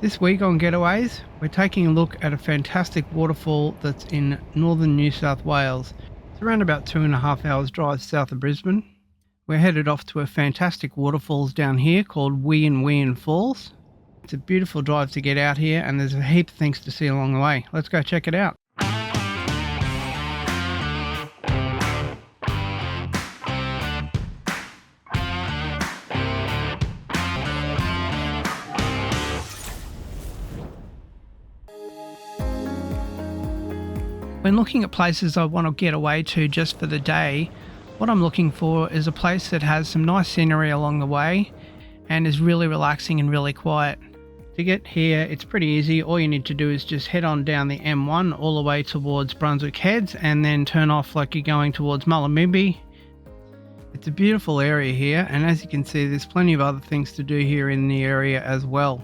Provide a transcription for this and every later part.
This week on Getaways, we're taking a look at a fantastic waterfall that's in northern New South Wales. It's around about 2.5 hours drive south of Brisbane. We're headed off to a fantastic waterfalls down here called Whian Whian Falls. It's a beautiful drive to get out here and there's a heap of things to see along the way. Let's go check it out. When looking at places I want to get away to just for the day, what I'm looking for is a place that has some nice scenery along the way and is really relaxing and really quiet. To get here, it's pretty easy. All you need to do is just head on down the M1 all the way towards Brunswick Heads and then turn off like you're going towards Mullumbimby. It's a beautiful area here, and as you can see, there's plenty of other things to do here in the area as well.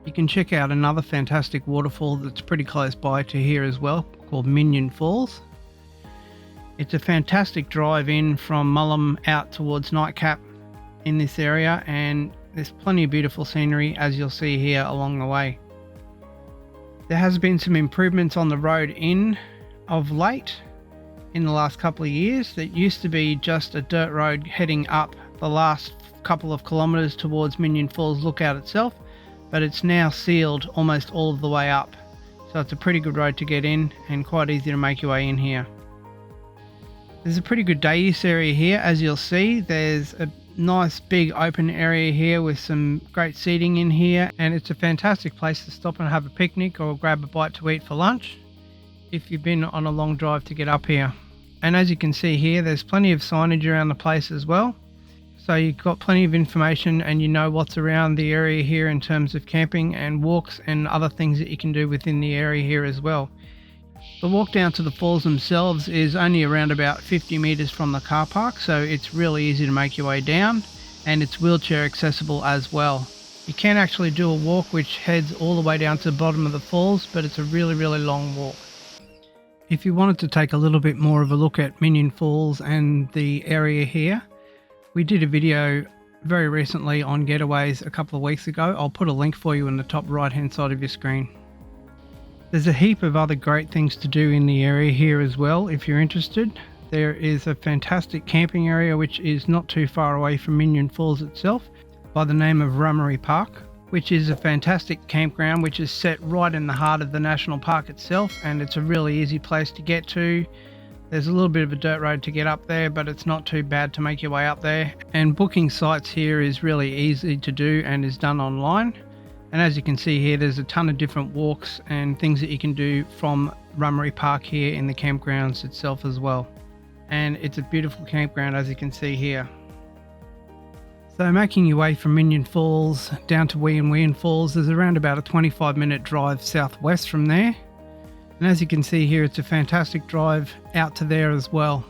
You can check out another fantastic waterfall that's pretty close by to here as well, called Minyon Falls. It's a fantastic drive in from Mullum out towards Nightcap in this area, and there's plenty of beautiful scenery as you'll see here along the way. There has been some improvements on the road in of late in the last couple of years. That used to be just a dirt road heading up the last couple of kilometres towards Minyon Falls lookout itself, but it's now sealed almost all of the way up. So it's a pretty good road to get in and quite easy to make your way in here. There's a pretty good day use area here. As you'll see, there's a nice big open area here with some great seating in here, and it's a fantastic place to stop and have a picnic or grab a bite to eat for lunch if you've been on a long drive to get up here. And as you can see here, there's plenty of signage around the place as well. So you've got plenty of information and you know what's around the area here in terms of camping and walks and other things that you can do within the area here as well. The walk down to the falls themselves is only around about 50 metres from the car park, so it's really easy to make your way down, and it's wheelchair accessible as well. You can actually do a walk which heads all the way down to the bottom of the falls, but it's a really long walk. If you wanted to take a little bit more of a look at Minyon Falls and the area here, we did a video very recently on Getaways a couple of weeks ago. I'll put a link for you in the top right hand side of your screen. There's a heap of other great things to do in the area here as well if you're interested. There is a fantastic camping area which is not too far away from Minyon Falls itself by the name of Rummery Park, which is a fantastic campground which is set right in the heart of the national park itself, and it's a really easy place to get to. There's a little bit of a dirt road to get up there, but it's not too bad to make your way up there. And booking sites here is really easy to do and is done online. And as you can see here, there's a ton of different walks and things that you can do from Rummery Park here in the campgrounds itself as well. And it's a beautiful campground as you can see here. So making your way from Minyon Falls down to Whian Whian Falls, there's around about a 25-minute drive southwest from there. And as you can see here, it's a fantastic drive out to there as well.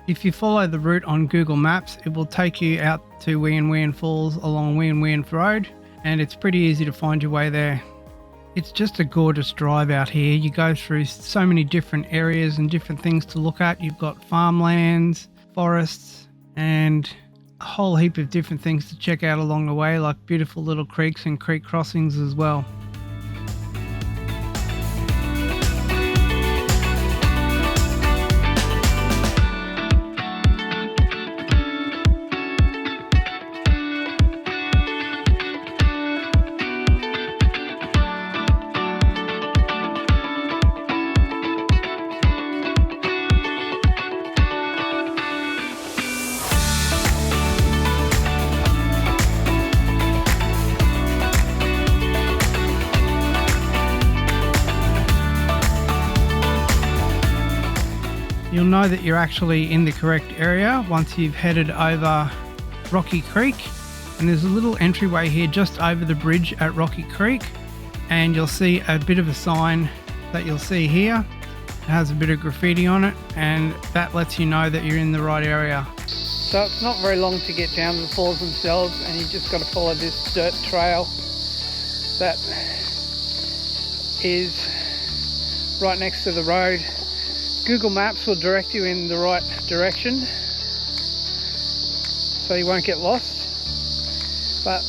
If you follow the route on Google Maps, it will take you out to Whian Whian Falls along Whian Whian Road, and it's pretty easy to find your way there. It's just a gorgeous drive out here. You go through so many different areas and different things to look at. You've got farmlands, forests, and a whole heap of different things to check out along the way, like beautiful little creeks and creek crossings as well. You'll know that you're actually in the correct area once you've headed over Rocky Creek, and there's a little entryway here just over the bridge at Rocky Creek, and you'll see a bit of a sign that you'll see here. It has a bit of graffiti on it, and that lets you know that you're in the right area. So it's not very long to get down to the falls themselves, and you've just got to follow this dirt trail that is right next to the road. Google Maps will direct you in the right direction so you won't get lost, but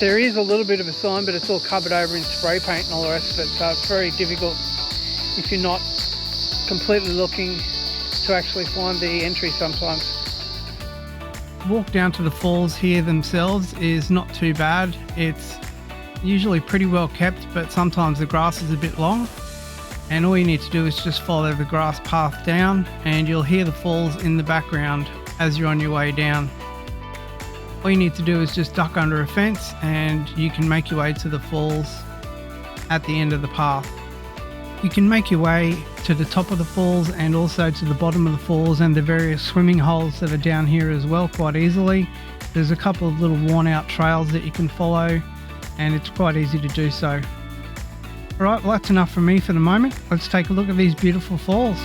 There is a little bit of a sign, but it's all covered over in spray paint and all the rest of it, so it's very difficult if you're not completely looking to actually find the entry sometimes. Walk down to the falls here themselves is not too bad. It's usually pretty well kept, but sometimes the grass is a bit long, and all you need to do is just follow the grass path down and you'll hear the falls in the background as you're on your way down. All you need to do is just duck under a fence and you can make your way to the falls at the end of the path. You can make your way to the top of the falls and also to the bottom of the falls and the various swimming holes that are down here as well quite easily. There's a couple of little worn out trails that you can follow and it's quite easy to do so. Alright, well that's enough from me for the moment. Let's take a look at these beautiful falls.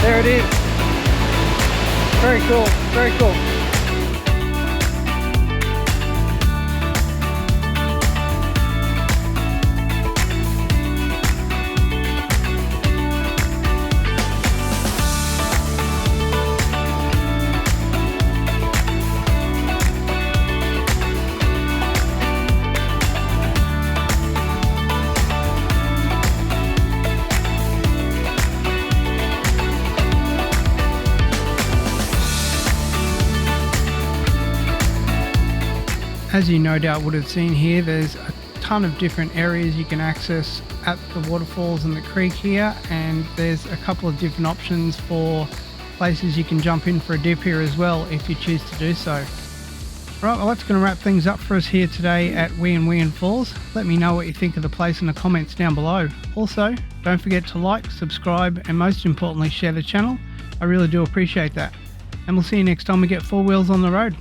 There it is. Very cool, very cool. As you no doubt would have seen here, there's a ton of different areas you can access at the waterfalls and the creek here, and there's a couple of different options for places you can jump in for a dip here as well if you choose to do so. Right, well that's going to wrap things up for us here today at Whian Whian Falls. Let me know what you think of the place in the comments down below. Also, don't forget to like, subscribe, and most importantly share the channel. I really do appreciate that. And we'll see you next time we get 4 wheels on the road.